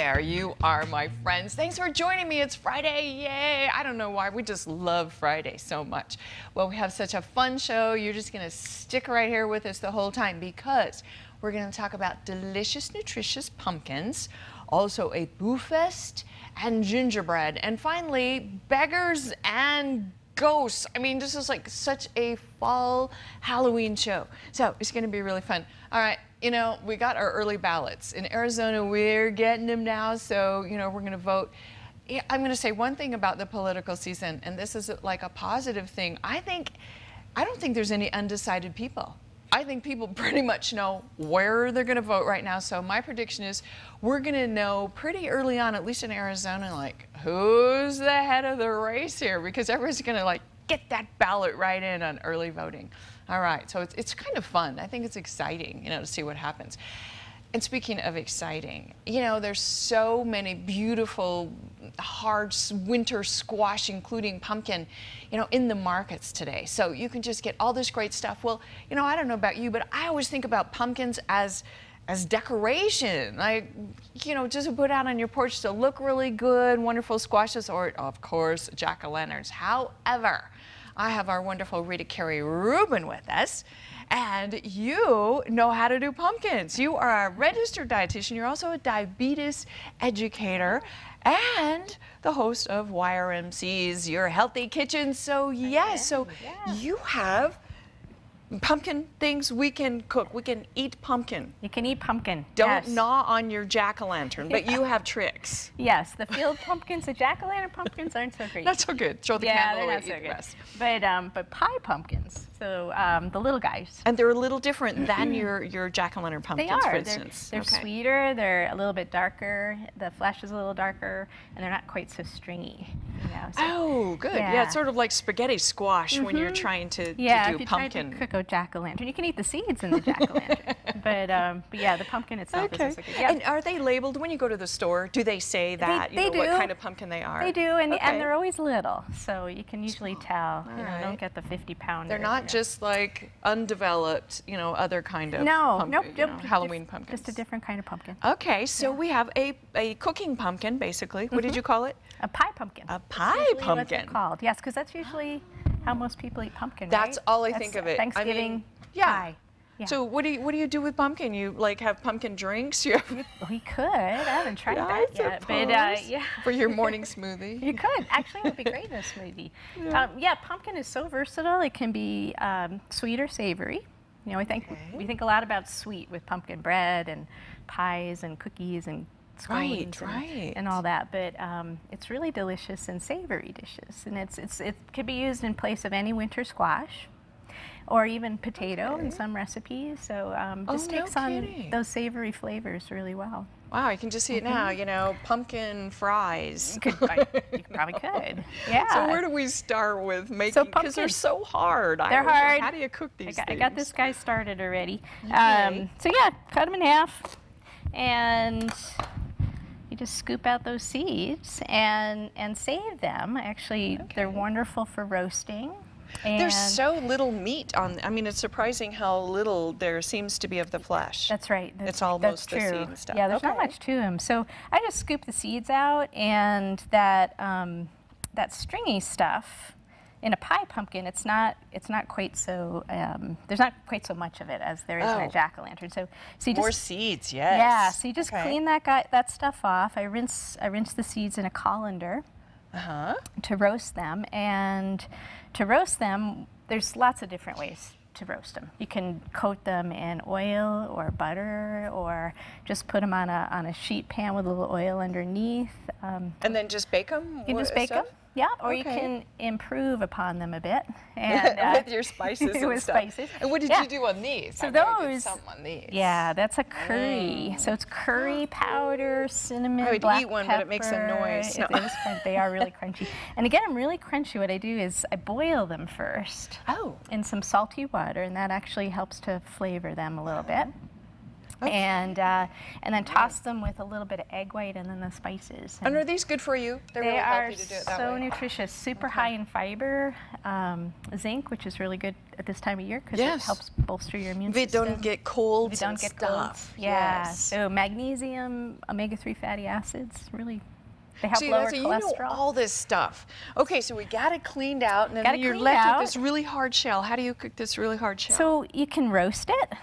there. You are my friends. Thanks for joining me. It's Friday. Yay. I don't know why. We just love Friday so much. Well, we have such a fun show. You're just going to stick right here with us the whole time because we're going to talk about delicious, nutritious pumpkins, also a boo fest and gingerbread, and finally, beggars and ghosts. I mean, this is like such a fall Halloween show. So it's going to be really fun. All right. You know, we got our early ballots. In Arizona, we're getting them now, so, you know, we're going to vote. Yeah, I'm going to say one thing about the political season, and this is like a positive thing. I don't think there's any undecided people. I think people pretty much know where they're going to vote right now. So my prediction is we're going to know pretty early on, at least in Arizona, like who's the head of the race here, because everyone's going to like get that ballot right in on early voting. All right, so it's kind of fun. I think it's exciting, you know, to see what happens. And speaking of exciting, you know, there's so many beautiful, hard winter squash, including pumpkin, you know, in the markets today. So you can just get all this great stuff. Well, you know, I don't know about you, but I always think about pumpkins as decoration, like, you know, just to put out on your porch to look really good, wonderful squashes, or of course, jack-o'-lanterns. However, I have our wonderful Rita, Carey, Rubin with us, and you know how to do pumpkins. You are a registered dietitian. You're also a diabetes educator and the host of YRMC's Your Healthy Kitchen. So yes, you have pumpkin things we can cook. We can eat pumpkin. You can eat pumpkin. Don't gnaw on your jack-o'-lantern, but you have tricks. Yes, the field pumpkins, the jack-o'-lantern pumpkins aren't so great. Not so good. Throw the candle away, they're not so eat the rest. good. But pie pumpkins, so the little guys. And they're a little different than your jack-o'-lantern pumpkins, for instance. They're sweeter. They're a little bit darker. The flesh is a little darker, and they're not quite so stringy. You know, so, oh, good. Yeah, it's sort of like spaghetti squash when you're trying to do if you pumpkin. try to cook a jack-o'-lantern, you can eat the seeds in the jack-o'-lantern. but yeah, the pumpkin itself is so good. Yeah. And are they labeled when you go to the store? Do they say that? They do. What kind of pumpkin they are? They do, and they're always little, so you can usually tell. You know, don't get the 50-pounder. They're not just like undeveloped, you know, other kind of Halloween pumpkins. Just a different kind of pumpkin. Okay, so we have a cooking pumpkin, basically. What did you call it? A pie pumpkin. A pie pumpkin. What's it called? Yes, because that's usually how most people eat pumpkin. That's right? all I think of it. Thanksgiving pie. Yeah. So what do you do with pumpkin? You like have pumpkin drinks? We could. I haven't tried that yet. But yeah. For your morning smoothie. You could. Actually, it would be great in a smoothie. Yeah, pumpkin is so versatile. It can be sweet or savory. You know, we think a lot about sweet with pumpkin bread and pies and cookies and scones and all that, but it's really delicious in savory dishes, and it could be used in place of any winter squash or even potato in some recipes. So just takes on those savory flavors really well. Wow, you can just see it now, you know, pumpkin fries. You probably could. Yeah. So where do we start with making, because they're so hard. They're hard. How do you cook these things? I got this guy started already. Okay. So yeah, cut them in half, and you just scoop out those seeds and save them. Actually, they're wonderful for roasting. And there's so little meat on. I mean, it's surprising how little there seems to be of the flesh. That's right. It's almost the seed and stuff. Yeah, there's not much to them. So I just scoop the seeds out, and that stringy stuff in a pie pumpkin, it's not quite so. There's not quite so much of it as there is in a jack-o'-lantern. So you more just, seeds, yes. Yeah. So you just clean that stuff off. I rinse the seeds in a colander. To roast them, and to roast them, there's lots of different ways to roast them. You can coat them in oil or butter, or just put them on a sheet pan with a little oil underneath. And then just bake them? You can just bake them. Yeah, or you can improve upon them a bit. And, with your spices and stuff. Spices. And what did you do on these? So did something on these. Yeah, that's a curry. So it's curry powder, cinnamon, black pepper. I would eat one, but it makes a noise. They are really crunchy. And again, I'm really crunchy. What I do is I boil them first in some salty water, and that actually helps to flavor them a little bit. And then toss them with a little bit of egg white and then the spices. And are these good for you? They're They really are healthy to do it that so way. nutritious, super high in fiber, zinc, which is really good at this time of year because it helps bolster your immune If you system. don't get colds If you don't and get stuff. colds. Yeah. Yes. So magnesium, omega-3 fatty acids, really, they help See, lower you cholesterol. know all this stuff. Okay, so we got it cleaned out, and then you're cleaned left out. with this really hard shell. How do you cook this really hard shell? So you can roast it,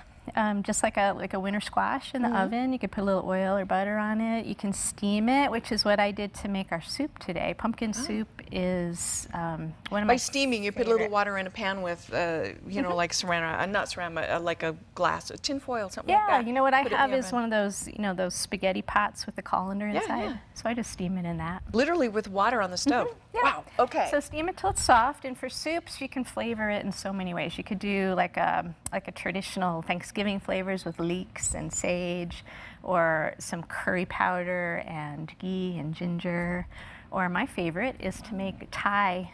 just like a winter squash in the oven. You could put a little oil or butter on it. You can steam it, which is what I did to make our soup today. Pumpkin soup is one of my By steaming, you put a little water in a pan with, you know, like saran, not saran, like a glass, a tin foil, something like that. Yeah, you know what I Put it in have the is oven. one of those, you know, those spaghetti pots with the colander inside. yeah. So I just steam it in that. Literally with water on the stove. Yeah. Wow. Okay. So steam it till it's soft, and for soups you can flavor it in so many ways. You could do like a traditional Thanksgiving flavors with leeks and sage, or some curry powder and ghee and ginger, or my favorite is to make Thai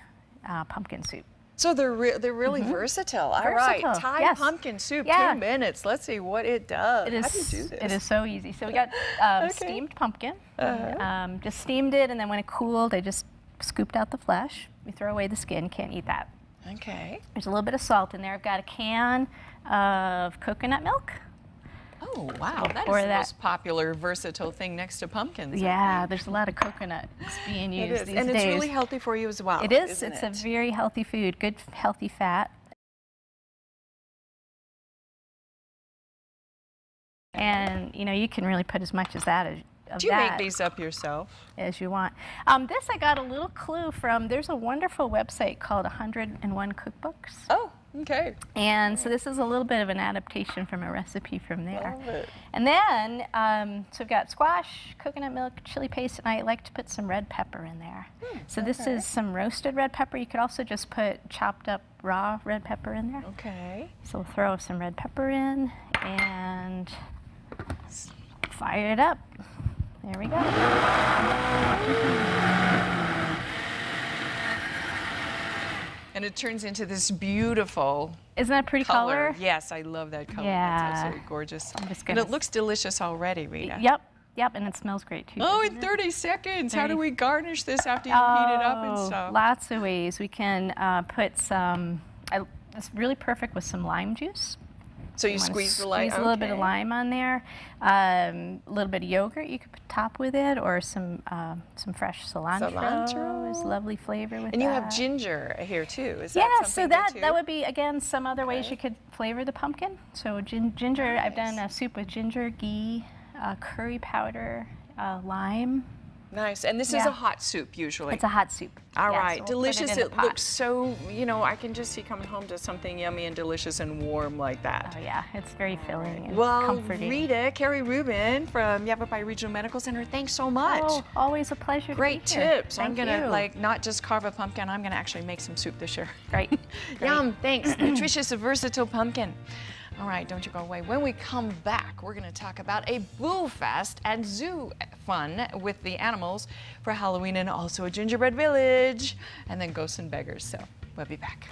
pumpkin soup. So they're really versatile. All right, Versatile, Thai yes. pumpkin soup, Yeah. 2 minutes. Let's see what it does. It is, How do you do this? It is so easy. So we got steamed pumpkin. Just steamed it, and then when it cooled, I just scooped out the flesh. We throw away the skin. Can't eat that. Okay. There's a little bit of salt in there. I've got a can of coconut milk. Oh, wow. That is Or the that- most popular, versatile thing next to pumpkins. I Yeah, think. there's a lot of coconut being It used is. these And days. it's really healthy for you as well. It is. Isn't It's it? a very healthy food. Good, healthy fat. And you know, you can really put as much as that Do you make these up yourself? as you want. This I got a little clue from. There's a wonderful website called 101 Cookbooks. Oh, okay. And so this is a little bit of an adaptation from a recipe from there. Love it. And then, so we've got squash, coconut milk, chili paste, and I like to put some red pepper in there. So this is some roasted red pepper. You could also just put chopped up raw red pepper in there. Okay. So we'll throw some red pepper in and fire it up. There we go. And it turns into this beautiful Isn't that a pretty color? Yes, I love that color. Yeah. That's absolutely gorgeous. I'm just And gonna it looks delicious already, Rita. Yep, and it smells great too. Oh, doesn't in it? 30 seconds. How do 30. we garnish this after you heat it up and Oh, stuff? lots of ways. We can put some, it's really perfect with some lime juice. So you wanna squeeze the lime. Squeeze a little bit of okay. lime on there. A little bit of yogurt you could top with it, or some fresh cilantro. Cilantro. Is lovely flavor with that. And you have ginger here too. Is Yeah, that so something that good that too? would be again some other ways you could flavor the pumpkin. So ginger, I've done a soup with ginger, ghee, curry powder, lime. Nice. And this is Yeah. a hot soup usually. It's a hot soup. All Yeah, right, so we'll put delicious. in the It pot. looks so, you know, I can just see coming home to something yummy and delicious and warm like that. Oh yeah, it's very filling and Well, comforting. Rita, Carey Rubin from Yavapai Regional Medical Center, thanks so much. Oh, always a pleasure. Great to be here. tips. I'm Thank gonna you. like not just carve a pumpkin. I'm gonna actually make some soup this year. Great. Yum. Thanks. Nutritious, versatile pumpkin. All right, don't you go away. When we come back, we're going to talk about a boo fest and zoo fun with the animals for Halloween, and also a gingerbread village, and then ghosts and beggars. So we'll be back.